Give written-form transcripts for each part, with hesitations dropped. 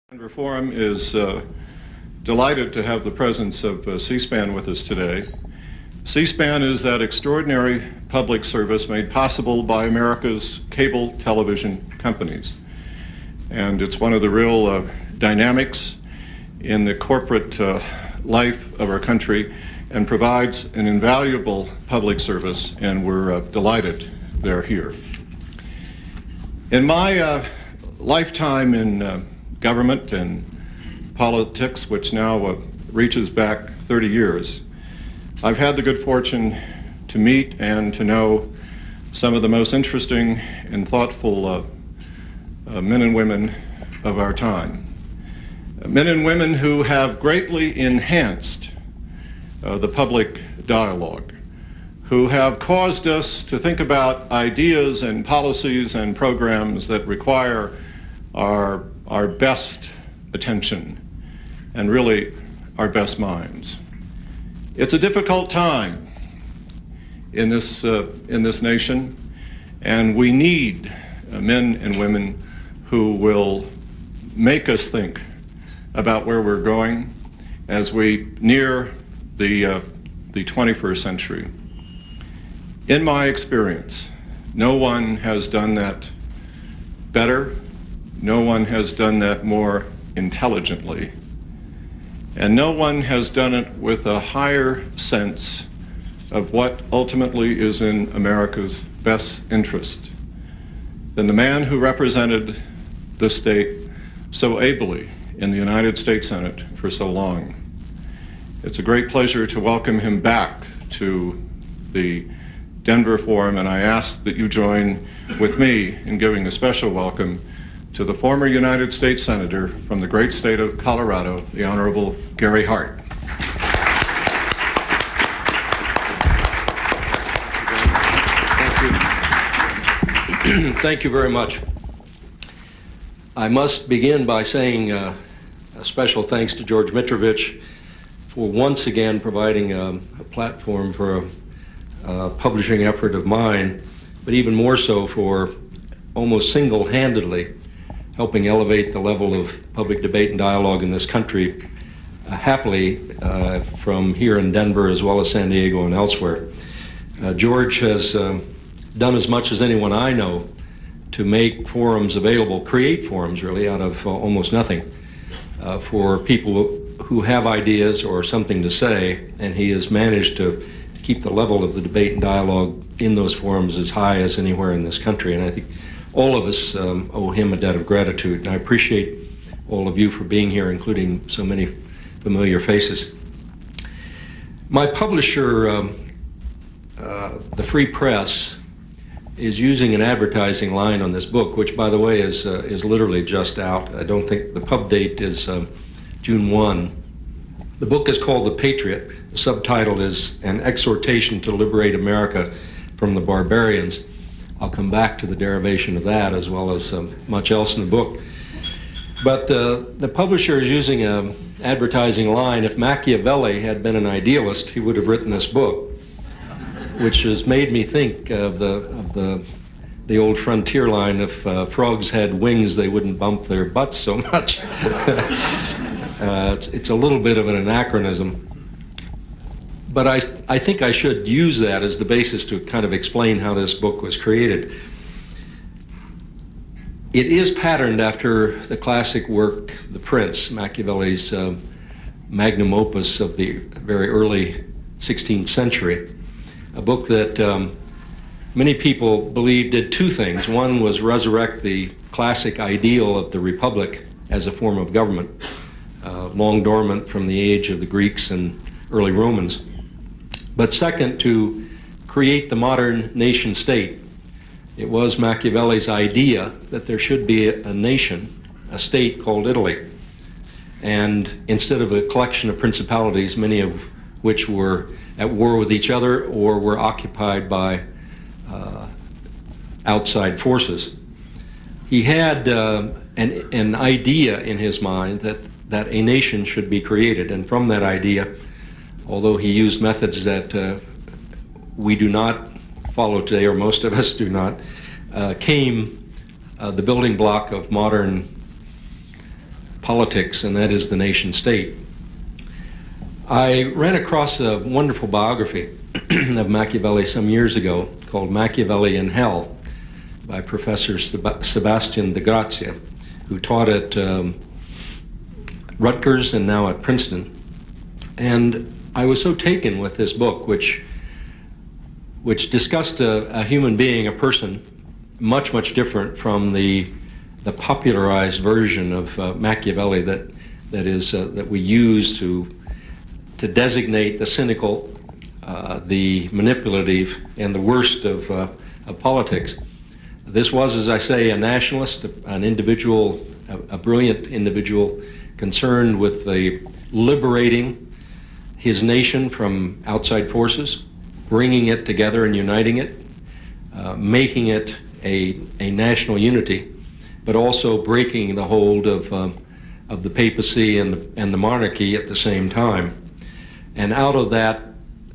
Denver Forum is delighted to have the presence of C-SPAN with us today. C-SPAN is that extraordinary public service made possible by America's cable television companies. And it's one of the real dynamics in the corporate life of our country and provides an invaluable public service, and we're delighted they're here. In my lifetime in government and politics, which now reaches back 30 years, I've had the good fortune to meet and to know some of the most interesting and thoughtful men and women of our time. Men and women who have greatly enhanced the public dialogue, who have caused us to think about ideas and policies and programs that require our best attention and really our best minds. It's a difficult time in this nation, and we need men and women who will make us think about where we're going as we near the 21st century. In my experience, no one has done that better. No one has done that more intelligently. And no one has done it with a higher sense of what ultimately is in America's best interest than the man who represented the state so ably in the United States Senate for so long. It's a great pleasure to welcome him back to the Denver Forum, and I ask that you join with me in giving a special welcome to the former United States Senator from the great state of Colorado, the Honorable Gary Hart. Thank you. Thank you very much. I must begin by saying a special thanks to George Mitrovich for once again providing a platform for a publishing effort of mine, but even more so for almost single-handedly helping elevate the level of public debate and dialogue in this country, happily from here in Denver as well as San Diego and elsewhere. George has done as much as anyone I know to make forums available, create forums really out of almost nothing for people who have ideas or something to say, and he has managed to keep the level of the debate and dialogue in those forums as high as anywhere in this country, and I think all of us owe him a debt of gratitude, and I appreciate all of you for being here, including so many familiar faces. My publisher, the Free Press, is using an advertising line on this book, which, by the way, is literally just out. I don't think the pub date is June 1. The book is called The Patriot. The subtitle is An Exhortation to Liberate America from the Barbarians. I'll come back to the derivation of that as well as much else in the book. But the publisher is using an advertising line. If Machiavelli had been an idealist, he would have written this book, which has made me think of the old frontier line, if frogs had wings, they wouldn't bump their butts so much. It's a little bit of an anachronism. But I think I should use that as the basis to kind of explain how this book was created. It is patterned after the classic work, The Prince, Machiavelli's magnum opus of the very early 16th century, a book that many people believe did two things. One was resurrect the classic ideal of the Republic as a form of government, long dormant from the age of the Greeks and early Romans. But second, to create the modern nation state. It was Machiavelli's idea that there should be a nation, a state called Italy. And instead of a collection of principalities, many of which were at war with each other or were occupied by outside forces. He had an idea in his mind that a nation should be created, and from that idea, although he used methods that we do not follow today, or most of us do not, came the building block of modern politics, and that is the nation state. I ran across a wonderful biography of Machiavelli some years ago called Machiavelli in Hell by Professor Sebastian de Grazia, who taught at Rutgers and now at Princeton. And I was so taken with this book, which discussed a human being, a person, much, much different from the popularized version of Machiavelli that we use to designate the cynical, the manipulative, and the worst of politics. This was, as I say, a nationalist, an individual, a brilliant individual concerned with liberating his nation from outside forces, bringing it together and uniting it, making it a national unity, but also breaking the hold of the papacy and the monarchy at the same time. And out of that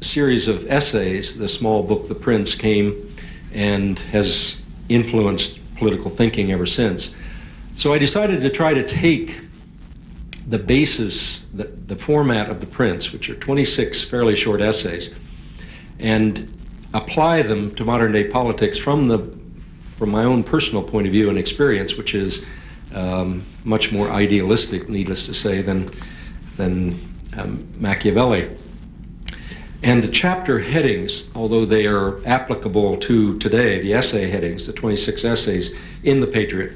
series of essays, the small book, The Prince, came and has influenced political thinking ever since. So I decided to try to take the basis, the format of The Prince, which are 26 fairly short essays, and apply them to modern day politics from my own personal point of view and experience, which is much more idealistic, needless to say, than Machiavelli. And the chapter headings, although they are applicable to today, the essay headings, the 26 essays in The Patriot,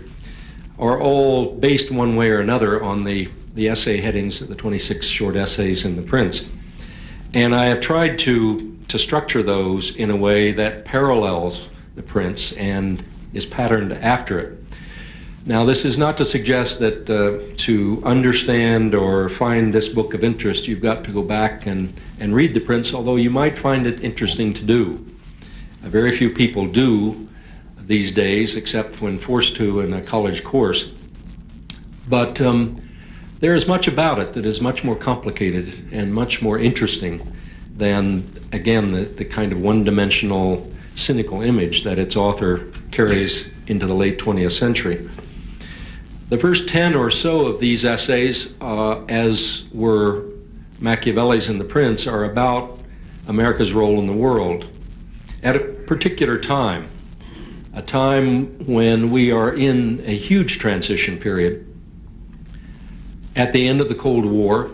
are all based one way or another on the essay headings of the 26 short essays in The Prince. And I have tried to structure those in a way that parallels The Prince and is patterned after it. Now, this is not to suggest that to understand or find this book of interest, you've got to go back and read The Prince, although you might find it interesting to do. Very few people do these days, except when forced to in a college course. But there is much about it that is much more complicated and much more interesting than, again, the kind of one-dimensional, cynical image that its author carries into the late 20th century. The first 10 or so of these essays, as were Machiavelli's in The Prince, are about America's role in the world at a particular time, a time when we are in a huge transition period. At the end of the Cold War,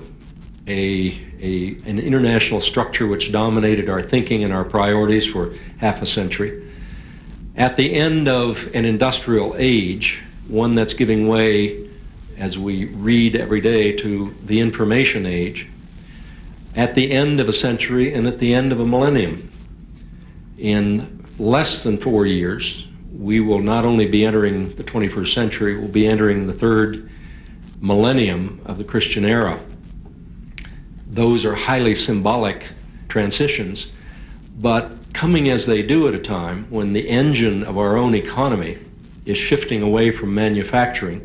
an international structure which dominated our thinking and our priorities for half a century. At the end of an industrial age, one that's giving way, as we read every day, to the information age. At the end of a century and at the end of a millennium. In less than 4 years, we will not only be entering the 21st century, we'll be entering the third millennium of the Christian era. Those are highly symbolic transitions, but coming as they do at a time when the engine of our own economy is shifting away from manufacturing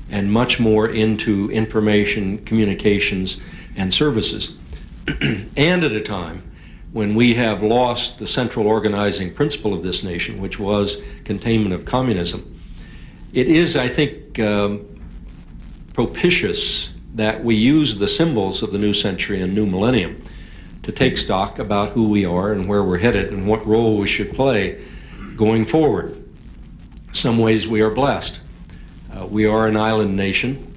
and much more into information, communications, and services. And at a time when we have lost the central organizing principle of this nation, which was containment of communism. It is, I think, propitious that we use the symbols of the new century and new millennium to take stock about who we are and where we're headed and what role we should play going forward. In some ways we are blessed. We are an island nation,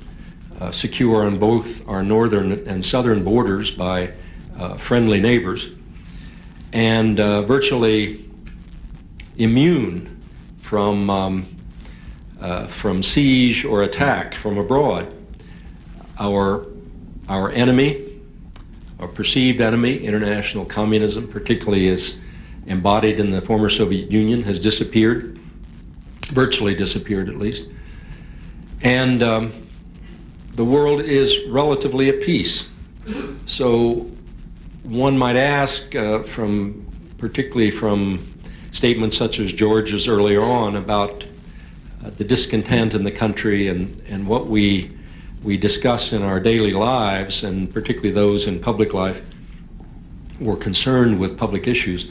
secure on both our northern and southern borders by friendly neighbors, and virtually immune from siege or attack from abroad. Our enemy, our perceived enemy, international communism, particularly as embodied in the former Soviet Union, has disappeared, virtually disappeared at least. And the world is relatively at peace. So one might ask, particularly from statements such as George's earlier on about the discontent in the country and what we discuss in our daily lives, and particularly those in public life who are concerned with public issues,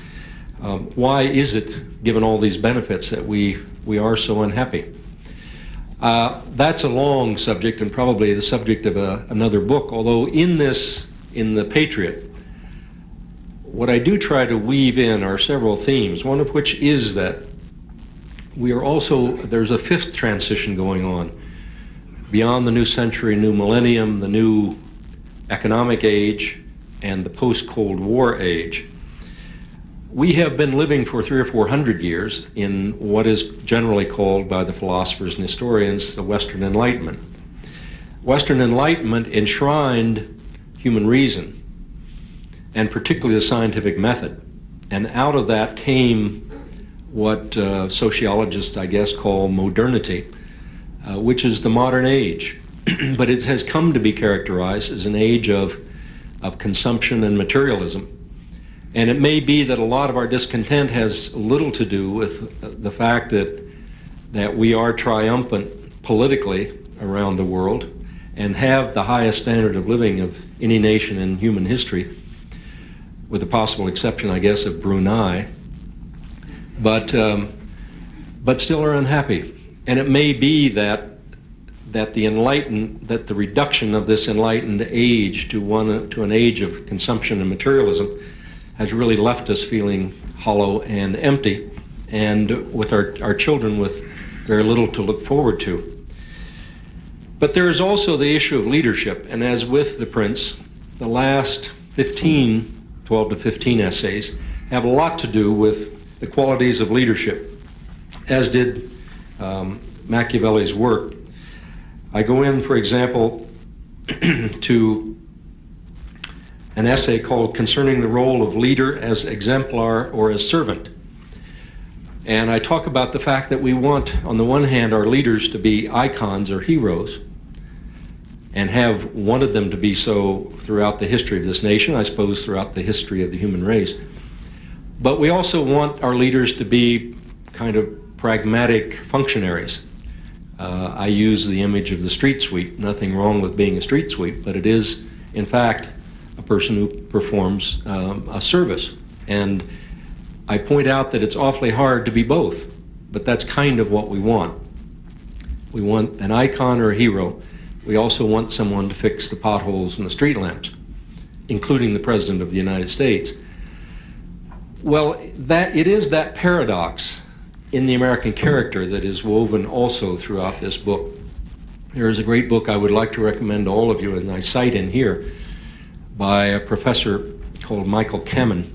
why is it, given all these benefits, that we are so unhappy? That's a long subject and probably the subject of another book, although in the Patriot, what I do try to weave in are several themes, one of which is that there's a fifth transition going on beyond the new century, new millennium, the new economic age, and the post-Cold War age. We have been living for 300 or 400 years in what is generally called by the philosophers and historians the Western Enlightenment. Western Enlightenment enshrined human reason, and particularly the scientific method. And out of that came what sociologists, I guess, call modernity, which is the modern age. But it has come to be characterized as an age of consumption and materialism. And it may be that a lot of our discontent has little to do with the fact that we are triumphant politically around the world and have the highest standard of living of any nation in human history, with the possible exception, I guess, of Brunei, but still are unhappy. And it may be that the reduction of this enlightened age to an age of consumption and materialism has really left us feeling hollow and empty, and with our children with very little to look forward to. But there is also the issue of leadership, and as with the Prince, the last 12 to 15 essays have a lot to do with the qualities of leadership, as did Machiavelli's work. I go in, for example, to an essay called Concerning the Role of Leader as Exemplar or as Servant. And I talk about the fact that we want, on the one hand, our leaders to be icons or heroes, and have wanted them to be so throughout the history of this nation, I suppose throughout the history of the human race. But we also want our leaders to be kind of pragmatic functionaries. I use the image of the street sweep. Nothing wrong with being a street sweep, but it is, in fact, a person who performs a service. And I point out that it's awfully hard to be both, but that's kind of what we want. We want an icon or a hero. We also want someone to fix the potholes and the street lamps, including the President of the United States. Well, it is that paradox in the American character that is woven also throughout this book. There is a great book I would like to recommend to all of you, and I cite in here, by a professor called Michael Kamen,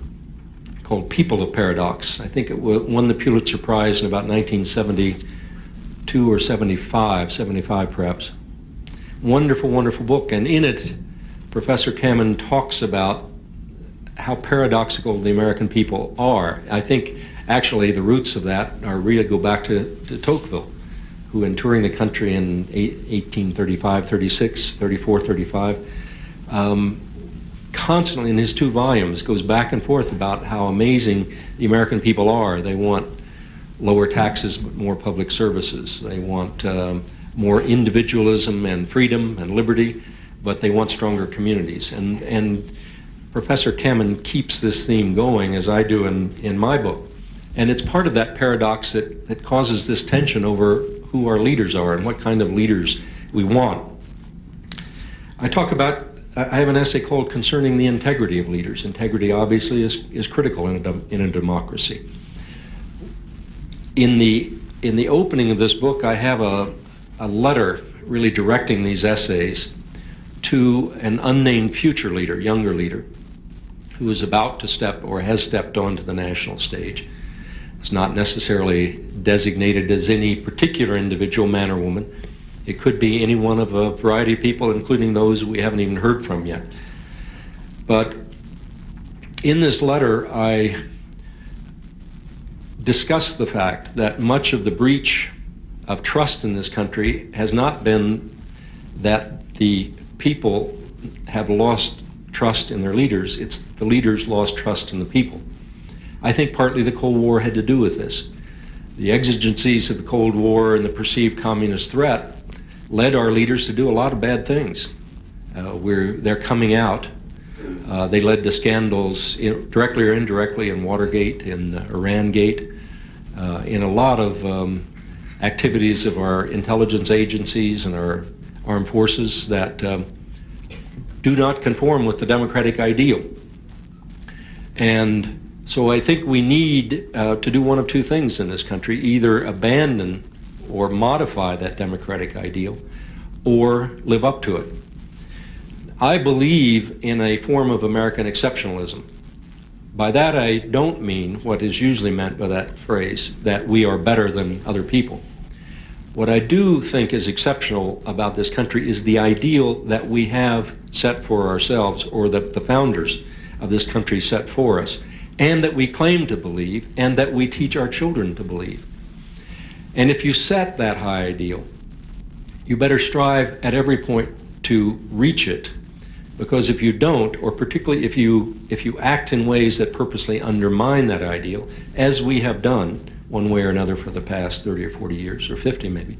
called People of Paradox. I think it won the Pulitzer Prize in about 1972 or 75 perhaps. Wonderful, wonderful book. And in it, Professor Kamen talks about how paradoxical the American people are. I think actually the roots of that really go back to Tocqueville, who in touring the country in 1835, 36, 34, 35, constantly in his 2 volumes goes back and forth about how amazing the American people are. They want lower taxes but more public services. They want more individualism and freedom and liberty, but they want stronger communities. And Professor Kamen keeps this theme going, as I do in my book. And it's part of that paradox that causes this tension over who our leaders are and what kind of leaders we want. I have an essay called Concerning the Integrity of Leaders. Integrity obviously is critical in a democracy. In the opening of this book, I have a letter really directing these essays to an unnamed future leader, younger leader, who is about to step or has stepped onto the national stage. It's not necessarily designated as any particular individual, man or woman. It could be any one of a variety of people, including those we haven't even heard from yet. But in this letter, I discuss the fact that much of the breach of trust in this country has not been that the people have lost trust in their leaders, it's the leaders lost trust in the people. I think partly the Cold War had to do with this. The exigencies of the Cold War and the perceived communist threat led our leaders to do a lot of bad things. They're coming out. They led to scandals directly or indirectly in Watergate, in Iran Gate, in a lot of activities of our intelligence agencies and our armed forces that do not conform with the democratic ideal. And so I think we need to do one of two things in this country: either abandon or modify that democratic ideal, or live up to it. I believe in a form of American exceptionalism. By that I don't mean what is usually meant by that phrase, that we are better than other people. What I do think is exceptional about this country is the ideal that we have set for ourselves, or that the founders of this country set for us, and that we claim to believe, and that we teach our children to believe. And if you set that high ideal, you better strive at every point to reach it, because if you don't, or particularly if you act in ways that purposely undermine that ideal, as we have done one way or another for the past 30 or 40 years, or 50 maybe,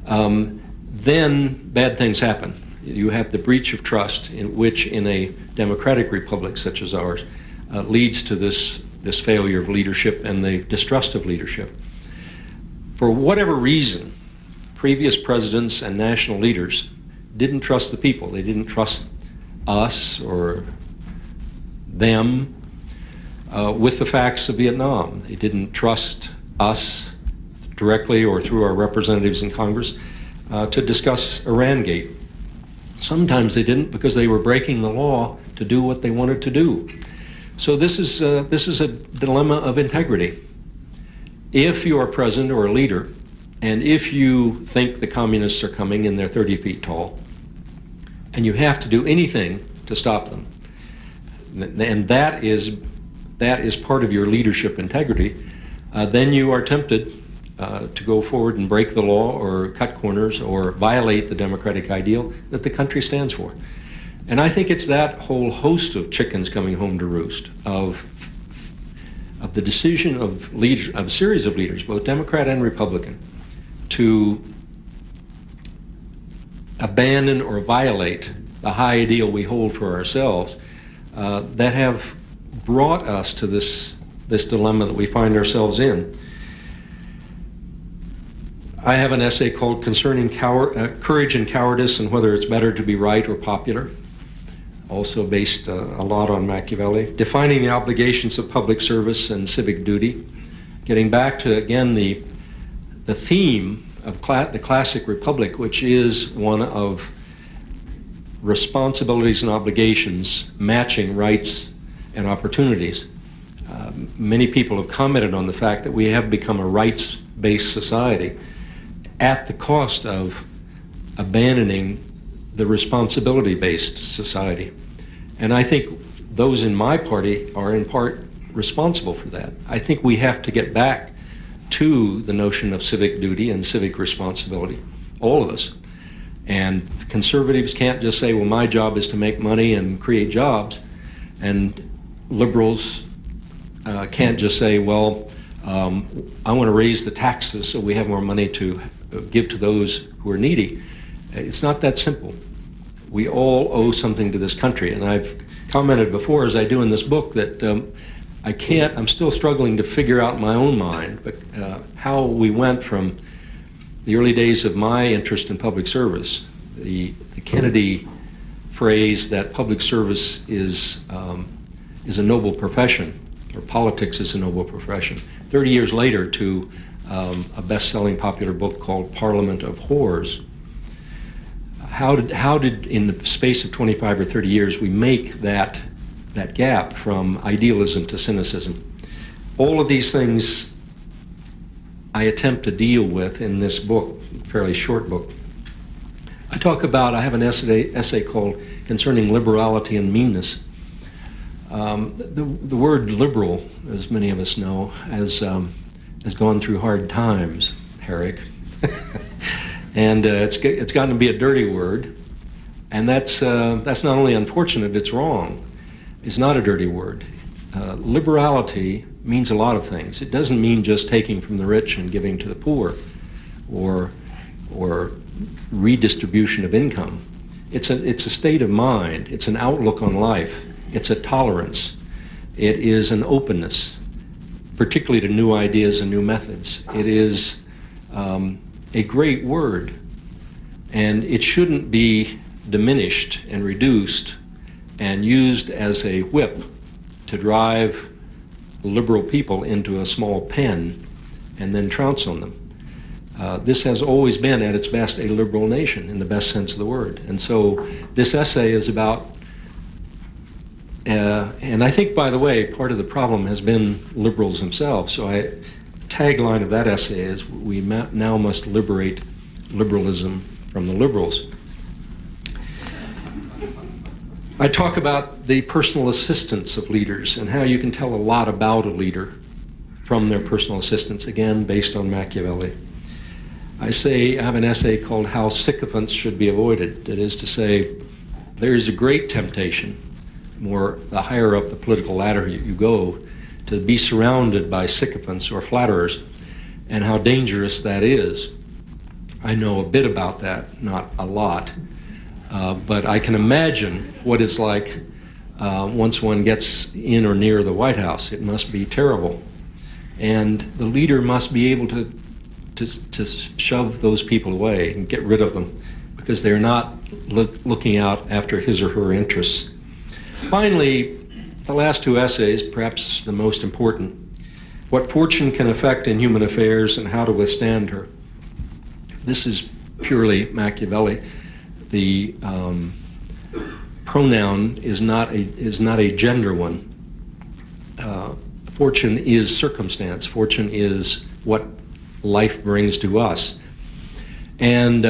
then bad things happen. You have the breach of trust, which in a democratic republic such as ours leads to this failure of leadership and the distrust of leadership. For whatever reason, previous presidents and national leaders didn't trust the people. They didn't trust us or them with the facts of Vietnam. They didn't trust us directly or through our representatives in Congress to discuss Irangate. Sometimes they didn't because they were breaking the law to do what they wanted to do. So this is a dilemma of integrity. If you are president or a leader, and if you think the communists are coming and they're 30 feet tall, and you have to do anything to stop them, and that is part of your leadership integrity, then you are tempted to go forward and break the law or cut corners or violate the democratic ideal that the country stands for. And I think it's that whole host of chickens coming home to roost, of the decision of a series of leaders, both Democrat and Republican, to abandon or violate the high ideal we hold for ourselves, that have brought us to this dilemma that we find ourselves in. I have an essay called Concerning Courage and Cowardice and Whether It's Better to Be Right or Popular, also based a lot on Machiavelli, defining the obligations of public service and civic duty, getting back to, again, the theme of the classic republic, which is one of responsibilities and obligations matching rights and opportunities. Many people have commented on the fact that we have become a rights-based society at the cost of abandoning the responsibility-based society. And I think those in my party are in part responsible for that. I think we have to get back to the notion of civic duty and civic responsibility, all of us. And conservatives can't just say, well, my job is to make money and create jobs, and liberals can't just say, well, I want to raise the taxes so we have more money to give to those who are needy. It's not that simple. We all owe something to this country, and I've commented before, as I do in this book, that I'm still struggling to figure out in my own mind, but how we went from the early days of my interest in public service, the Kennedy phrase that public service is a noble profession, or politics is a noble profession. 30 years later, to a best-selling popular book called Parliament of Whores. How did in the space of 25 or 30 years we make that gap from idealism to cynicism? All of these things I attempt to deal with in this book, fairly short book. I have an essay called Concerning Liberality and Meanness. The word liberal, as many of us know, has gone through hard times, Herrick. And it's gotten to be a dirty word, and that's not only unfortunate, it's wrong. It's not a dirty word. Liberality means a lot of things. It doesn't mean just taking from the rich and giving to the poor, or redistribution of income. It's a state of mind. It's an outlook on life. It's a tolerance. It is an openness, particularly to new ideas and new methods. It is a great word, and it shouldn't be diminished and reduced and used as a whip to drive liberal people into a small pen and then trounce on them. This has always been, at its best, a liberal nation in the best sense of the word. And so this essay is about, and I think, by the way, part of the problem has been liberals themselves. So the tagline of that essay is, we now must liberate liberalism from the liberals. I talk about the personal assistance of leaders and how you can tell a lot about a leader from their personal assistance, again, based on Machiavelli. I have an essay called How Sycophants Should Be Avoided. That is to say, there is a great temptation, the higher up the political ladder you go, to be surrounded by sycophants or flatterers, and how dangerous that is. I know a bit about that, not a lot, but I can imagine what it's like once one gets in or near the White House. It must be terrible. And the leader must be able to shove those people away and get rid of them, because they're not looking out after his or her interests. Finally, the last two essays, perhaps the most important: What Fortune Can Affect in Human Affairs and How to Withstand Her. This is purely Machiavelli. The pronoun is not a gender one. Fortune is circumstance. Fortune is what life brings to us. And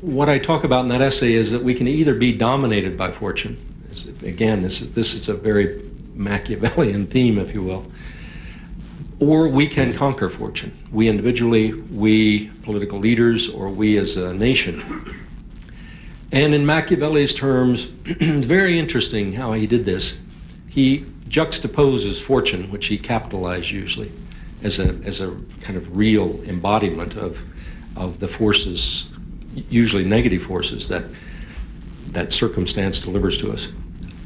what I talk about in that essay is that we can either be dominated by fortune. Again, this is a very Machiavellian theme, if you will. Or we can conquer fortune. We individually, we political leaders, or we as a nation. And in Machiavelli's terms, it's very interesting how he did this. He juxtaposes fortune, which he capitalized usually, as a kind of real embodiment of the forces, usually negative forces, that circumstance delivers to us,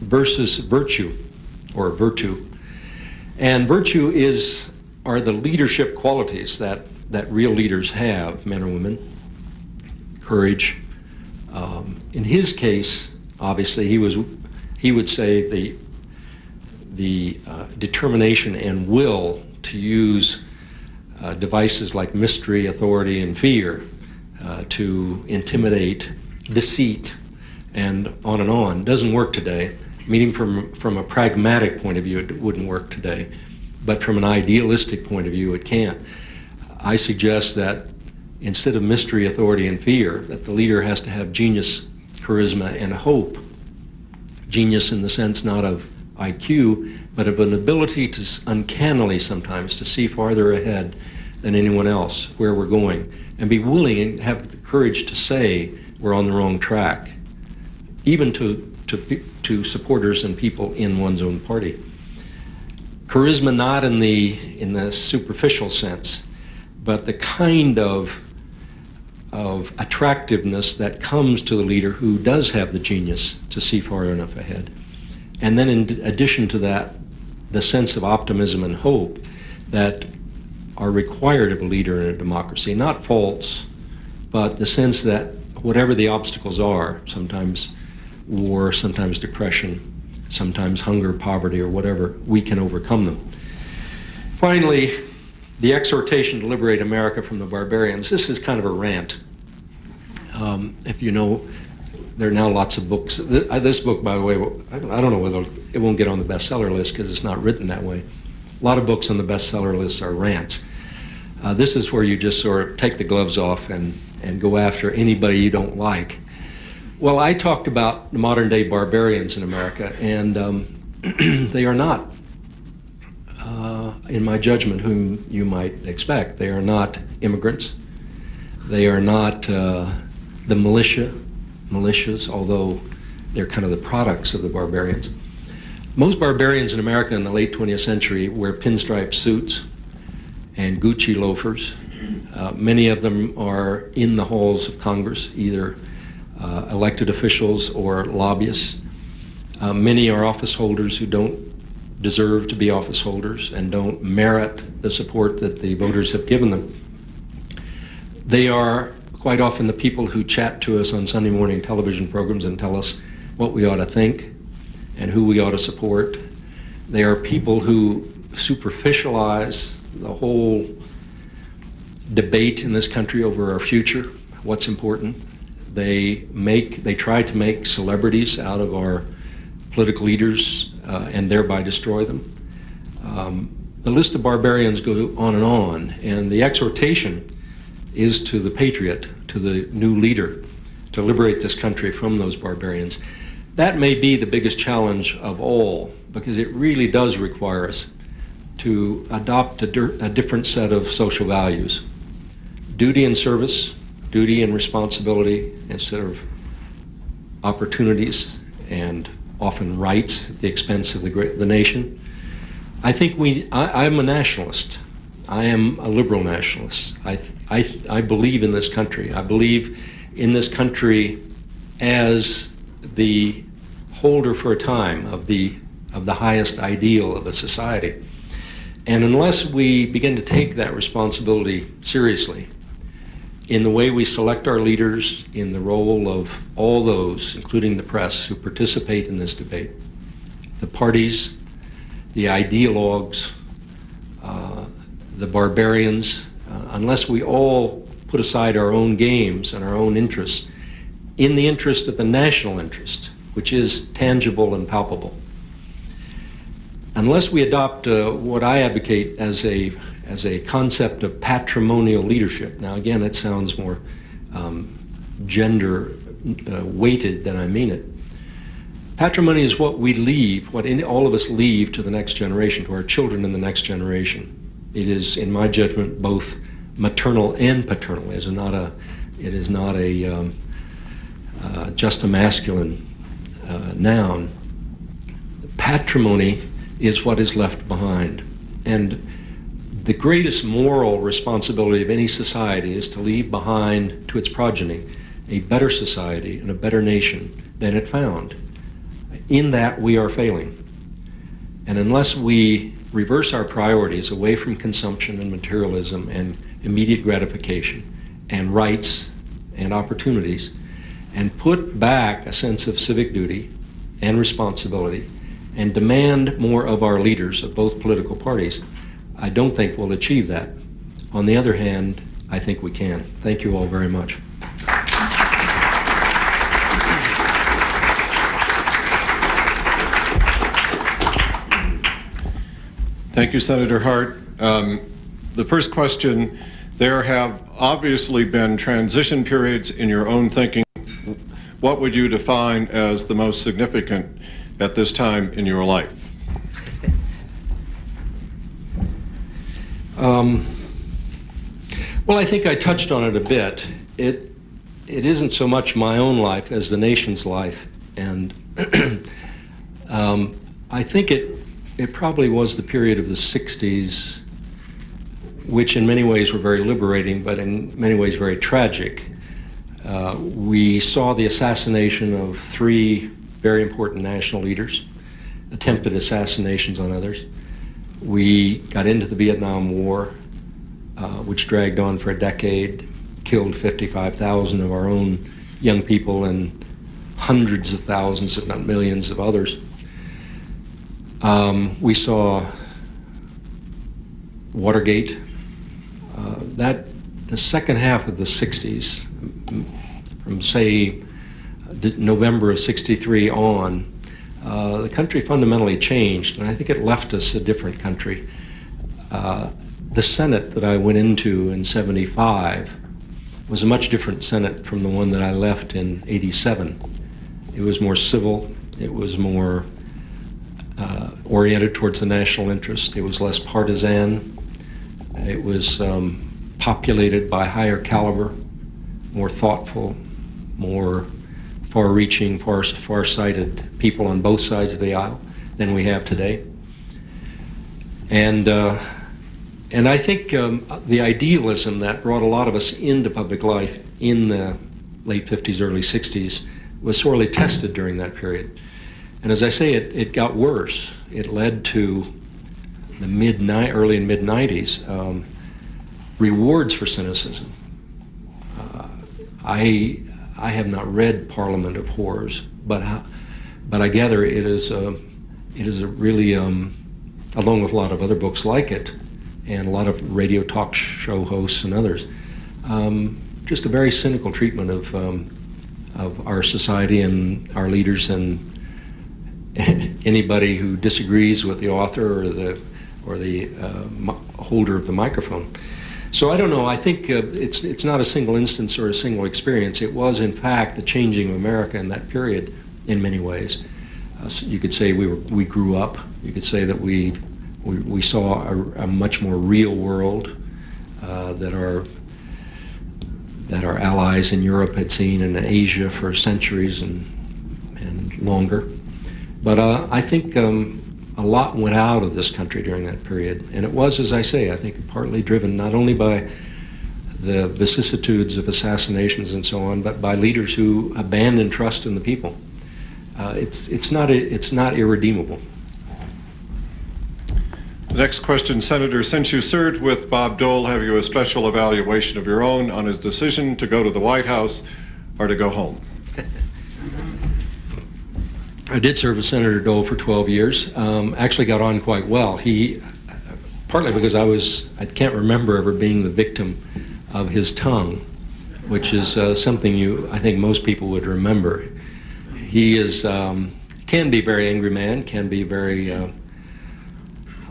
versus virtue, or virtue. And virtue are the leadership qualities that real leaders have, men or women. Courage. In his case, obviously, he would say the determination and will to use devices like mystery, authority, and fear to intimidate, deceit, and on. Doesn't work today. Meaning from a pragmatic point of view, it wouldn't work today. But from an idealistic point of view, it can. I suggest that instead of mystery, authority, and fear, that the leader has to have genius, charisma, and hope. Genius in the sense not of IQ, but of an ability to uncannily sometimes to see farther ahead than anyone else where we're going, and be willing and have the courage to say we're on the wrong track, even to supporters and people in one's own party. Charisma not in the superficial sense, but the kind of attractiveness that comes to the leader who does have the genius to see far enough ahead. And then in addition to that, the sense of optimism and hope that are required of a leader in a democracy. Not false, but the sense that whatever the obstacles are, sometimes war, sometimes depression, sometimes hunger, poverty, or whatever, we can overcome them. Finally, the exhortation to liberate America from the barbarians. This is kind of a rant. If you know, there are now lots of books. This book, by the way, I don't know whether it won't get on the bestseller list because it's not written that way. A lot of books on the bestseller list are rants. This is where you just sort of take the gloves off and go after anybody you don't like. Well, I talked about the modern day barbarians in America, and they are not, in my judgment, whom you might expect. They are not immigrants. They are not the militias, although they're kind of the products of the barbarians. Most barbarians in America in the late 20th century wear pinstripe suits and Gucci loafers. Many of them are in the halls of Congress, either elected officials or lobbyists. Many are office holders who don't deserve to be office holders and don't merit the support that the voters have given them. They are quite often the people who chat to us on Sunday morning television programs and tell us what we ought to think and who we ought to support. They are people who superficialize the whole debate in this country over our future, what's important. They try to make celebrities out of our political leaders and thereby destroy them. The list of barbarians go on, and the exhortation is to the patriot, to the new leader, to liberate this country from those barbarians. That may be the biggest challenge of all, because it really does require us to adopt a different set of social values. Duty and service, duty and responsibility instead of opportunities and often rights at the expense of the nation. I think I'm a nationalist. I am a liberal nationalist. I believe in this country. I believe in this country as the holder for a time of the highest ideal of a society. And unless we begin to take that responsibility seriously in the way we select our leaders, in the role of all those, including the press, who participate in this debate, the parties, the ideologues, the barbarians, unless we all put aside our own games and our own interests in the interest of the national interest, which is tangible and palpable. Unless we adopt what I advocate as a concept of patrimonial leadership. Now again, it sounds more gender weighted than I mean it. Patrimony is what we leave, what all of us leave to the next generation, to our children in the next generation. It is, in my judgment, both maternal and paternal. It is not just a masculine noun. Patrimony is what is left behind. And the greatest moral responsibility of any society is to leave behind to its progeny a better society and a better nation than it found. In that, we are failing. And unless we reverse our priorities away from consumption and materialism and immediate gratification and rights and opportunities, and put back a sense of civic duty and responsibility and demand more of our leaders of both political parties, I don't think we'll achieve that. On the other hand, I think we can. Thank you all very much. Thank you, Senator Hart. The first question, there have obviously been transition periods in your own thinking. What would you define as the most significant at this time in your life? Well, I think I touched on it a bit. It isn't so much my own life as the nation's life, and I think it probably was the period of the 60s, which in many ways were very liberating, but in many ways very tragic. We saw the assassination of 3 very important national leaders, attempted assassinations on others. We got into the Vietnam War, which dragged on for a decade, killed 55,000 of our own young people and hundreds of thousands, if not millions, of others. We saw Watergate. The second half of the 60s, from say November of '63 on, the country fundamentally changed, and I think it left us a different country. The Senate that I went into in '75 was a much different Senate from the one that I left in '87. It was more civil. It was more oriented towards the national interest. It was less partisan. It was populated by higher caliber, more thoughtful, more far-reaching, far-sighted people on both sides of the aisle than we have today. And I think the idealism that brought a lot of us into public life in the late 50s, early 60s was sorely tested during that period. And as I say, it got worse. It led to the early and mid-90s, rewards for cynicism, I have not read Parliament of Horrors, but I gather it is a really, along with a lot of other books like it, and a lot of radio talk show hosts and others, just a very cynical treatment of our society and our leaders, and anybody who disagrees with the author or the holder of the microphone. So I don't know. I think it's not a single instance or a single experience. It was, in fact, the changing of America in that period in many ways. So you could say we grew up. You could say that we saw a much more real world that our allies in Europe had seen, and in Asia for centuries and longer. But I think a lot went out of this country during that period, and it was, as I say, I think partly driven not only by the vicissitudes of assassinations and so on, but by leaders who abandoned trust in the people. It's not irredeemable. The next question, Senator, since you served with Bob Dole, have you a special evaluation of your own on his decision to go to the White House or to go home? I did serve with Senator Dole for 12 years. Actually got on quite well. Partly because I can't remember ever being the victim of his tongue, which is something I think most people would remember. He can be a very angry man, can be very,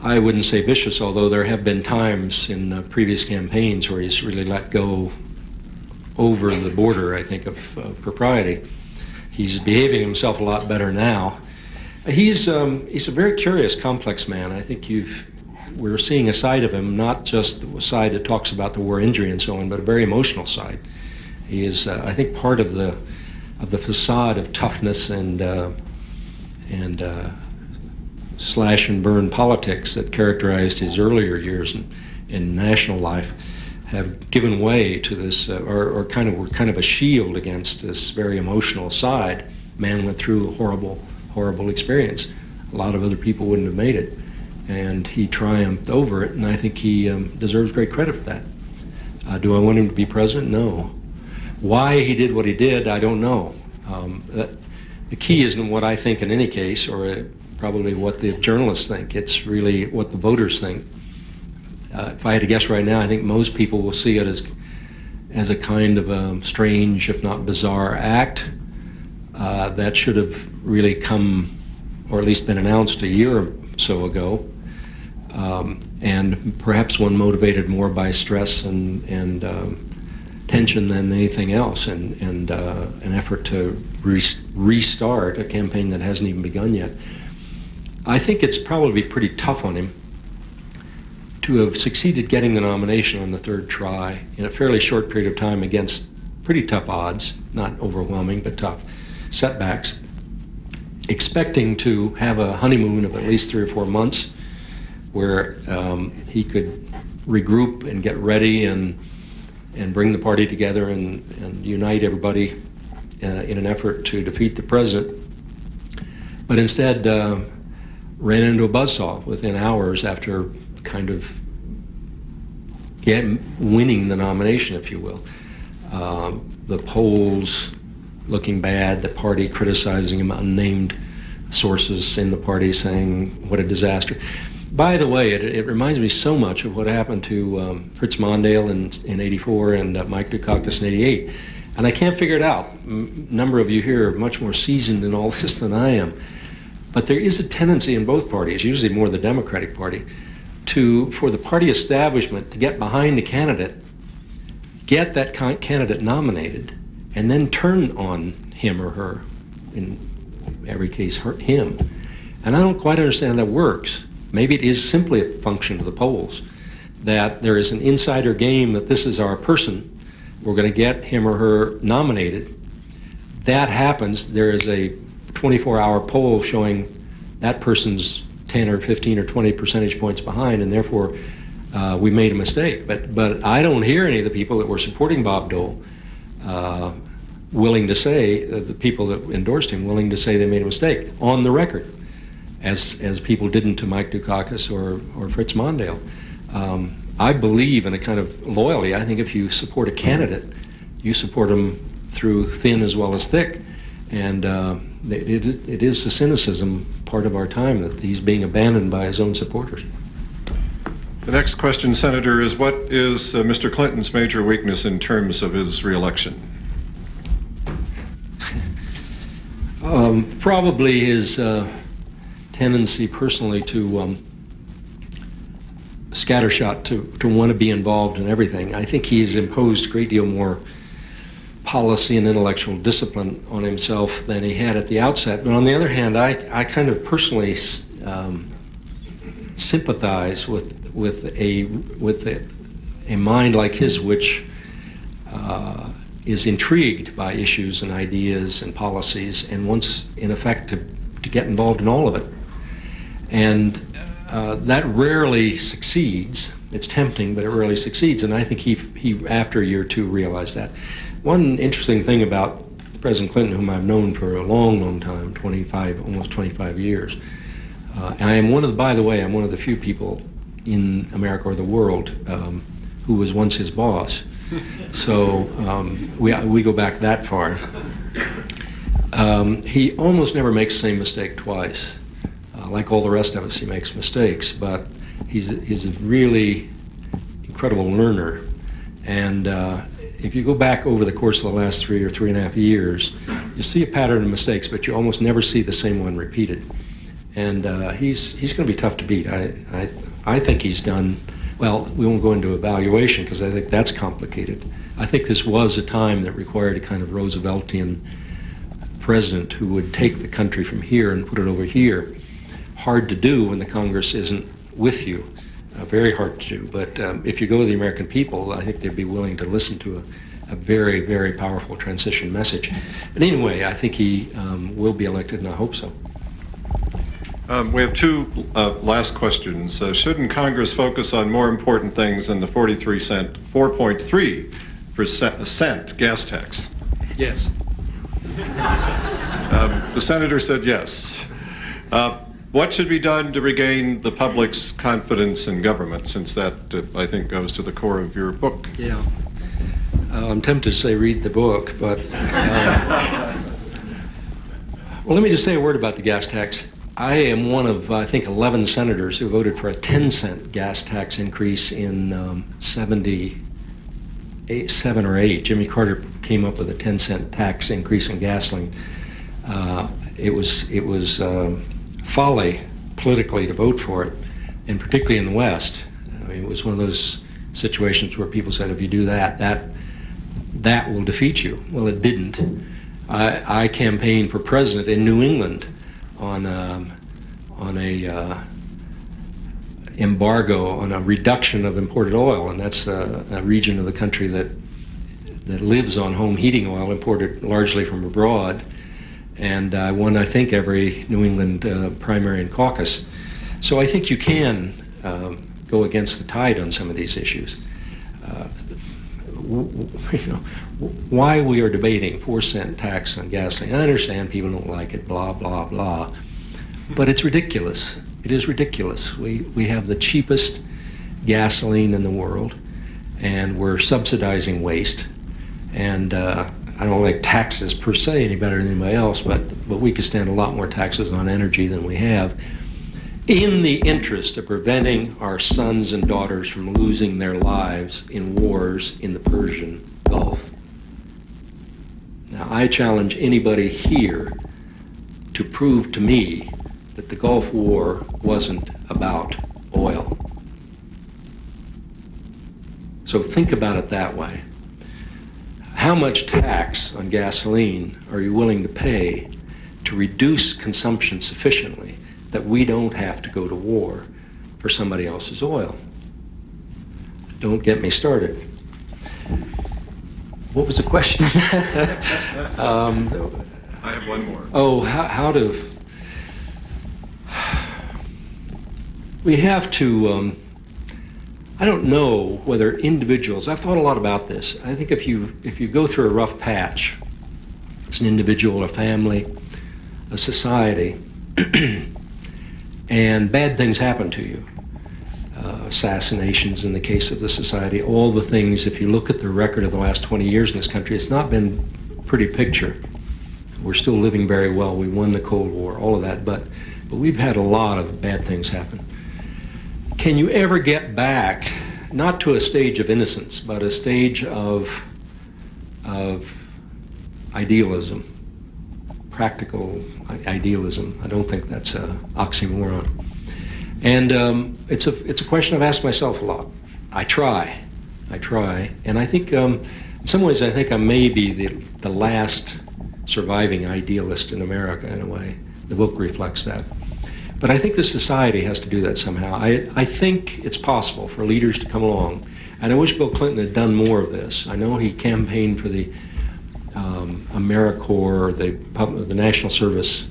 I wouldn't say vicious, although there have been times in previous campaigns where he's really let go over the border, I think, of propriety. He's behaving himself a lot better now. He's a very curious, complex man. I think we're seeing a side of him, not just the side that talks about the war injury and so on, but a very emotional side. He is, I think, part of the facade of toughness and slash and burn politics that characterized his earlier years in national life have given way to this, or kind of a shield against this very emotional side. Man went through a horrible, horrible experience. A lot of other people wouldn't have made it, and he triumphed over it, and I think he deserves great credit for that. Do I want him to be president? No. Why he did what he did, I don't know. The key isn't what I think in any case, or probably what the journalists think. It's really what the voters think. If I had to guess right now, I think most people will see it as a kind of a strange, if not bizarre, act that should have really come, or at least been announced a year or so ago, and perhaps one motivated more by stress and tension than anything else, and an effort to restart a campaign that hasn't even begun yet. I think it's probably pretty tough on him to have succeeded getting the nomination on the third try in a fairly short period of time against pretty tough odds, not overwhelming, but tough setbacks, expecting to have a honeymoon of at least 3 or 4 months where he could regroup and get ready and bring the party together and unite everybody in an effort to defeat the president. But instead ran into a buzzsaw within hours after kind of winning the nomination, if you will. The polls looking bad, the party criticizing him, unnamed sources in the party saying what a disaster. By the way, it reminds me so much of what happened to Fritz Mondale in '84 and Mike Dukakis in '88. And I can't figure it out. A number of you here are much more seasoned in all this than I am. But there is a tendency in both parties, usually more the Democratic Party, for the party establishment to get behind a candidate, get that candidate nominated, and then turn on him or her, in every case him. And I don't quite understand how that works. Maybe it is simply a function of the polls, that there is an insider game that this is our person, we're going to get him or her nominated. That happens, there is a 24-hour poll showing that person's 10 or 15 or 20 percentage points behind, and therefore we made a mistake. But I don't hear any of the people that were supporting Bob Dole willing to say, the people that endorsed him, willing to say they made a mistake on the record, as people didn't to Mike Dukakis or Fritz Mondale. I believe in a kind of loyalty. I think if you support a candidate, you support him through thin as well as thick. And it is the cynicism part of our time that he's being abandoned by his own supporters. The next question, Senator, is what is Mr. Clinton's major weakness in terms of his reelection? Probably his tendency personally to scattershot, to want to be involved in everything. I think he's imposed a great deal more policy and intellectual discipline on himself than he had at the outset. But on the other hand, I kind of personally sympathize with a mind like his, which is intrigued by issues and ideas and policies and wants, in effect, to get involved in all of it. And that rarely succeeds. It's tempting, but it rarely succeeds. And I think he after a year or two, realized that. One interesting thing about President Clinton, whom I've known for a long, long time, almost 25 years, I am by the way, I'm one of the few people in America or the world who was once his boss. So we go back that far. He almost never makes the same mistake twice. Like all the rest of us, he makes mistakes, but he's a really incredible learner. And if you go back over the course of the last 3 or 3.5 years, you see a pattern of mistakes, but you almost never see the same one repeated. And he's going to be tough to beat. I think he's done, well, we won't go into evaluation because I think that's complicated. I think this was a time that required a kind of Rooseveltian president who would take the country from here and put it over here. Hard to do when the Congress isn't with you. Very hard to do. But if you go to the American people, I think they'd be willing to listen to a very, very powerful transition message. But anyway, I think he will be elected, and I hope so. We have two last questions. Shouldn't Congress focus on more important things than the 4.3% gas tax? Yes. The senator said yes. What should be done to regain the public's confidence in government, since that, I think, goes to the core of your book? Yeah. I'm tempted to say read the book, but... well, let me just say a word about the gas tax. I am one of, I think, 11 senators who voted for a 10-cent gas tax increase in 77 or 8. Jimmy Carter came up with a 10-cent tax increase in gasoline. It was folly politically to vote for it, and particularly in the West. I mean, it was one of those situations where people said, if you do that, that will defeat you. Well, it didn't. I campaigned for president in New England on a embargo, on a reduction of imported oil, and that's a region of the country that lives on home heating oil imported largely from abroad. And I won, I think, every New England primary and caucus. So I think you can go against the tide on some of these issues. Why we are debating 4-cent tax on gasoline, I understand people don't like it, blah, blah, blah. But it's ridiculous. It is ridiculous. We have the cheapest gasoline in the world, and we're subsidizing waste. And I don't like taxes per se any better than anybody else, but we could stand a lot more taxes on energy than we have, in the interest of preventing our sons and daughters from losing their lives in wars in the Persian Gulf. Now, I challenge anybody here to prove to me that the Gulf War wasn't about oil. So think about it that way. How much tax on gasoline are you willing to pay to reduce consumption sufficiently that we don't have to go to war for somebody else's oil? Don't get me started. What was the question? I have one more. Oh, how to... We have to... I don't know whether individuals, I've thought a lot about this. I think if you go through a rough patch, as an individual, a family, a society, and bad things happen to you, assassinations in the case of the society, all the things. If you look at the record of the last 20 years in this country, it's not been a pretty picture. We're still living very well. We won the Cold War, all of that, but we've had a lot of bad things happen. Can you ever get back, not to a stage of innocence, but a stage of idealism, practical idealism? I don't think that's an oxymoron. And it's a question I've asked myself a lot. I try, and I think in some ways I think I may be the last surviving idealist in America in a way. The book reflects that. But I think the society has to do that somehow. I think it's possible for leaders to come along, and I wish Bill Clinton had done more of this. I know he campaigned for the AmeriCorps, the National Service,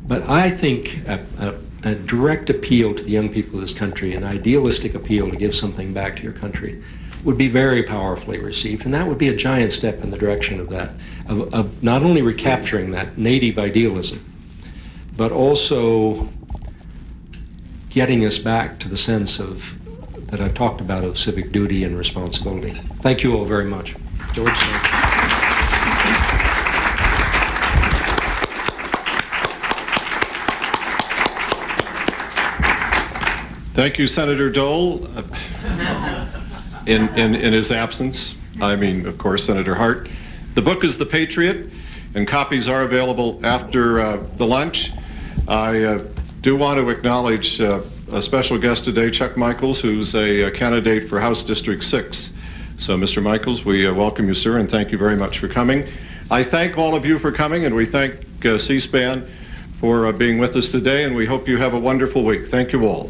but I think a direct appeal to the young people of this country, an idealistic appeal to give something back to your country, would be very powerfully received, and that would be a giant step in the direction of that, of not only recapturing that native idealism, but also getting us back to the sense of that I've talked about of civic duty and responsibility. Thank you all very much. George. Thank you, Senator Dole. In his absence, I mean, of course, Senator Hart. The book is The Patriot, and copies are available after the lunch. I do want to acknowledge a special guest today, Chuck Michaels, who's a candidate for House District 6. So, Mr. Michaels, we welcome you, sir, and thank you very much for coming. I thank all of you for coming, and we thank C-SPAN for being with us today, and we hope you have a wonderful week. Thank you all.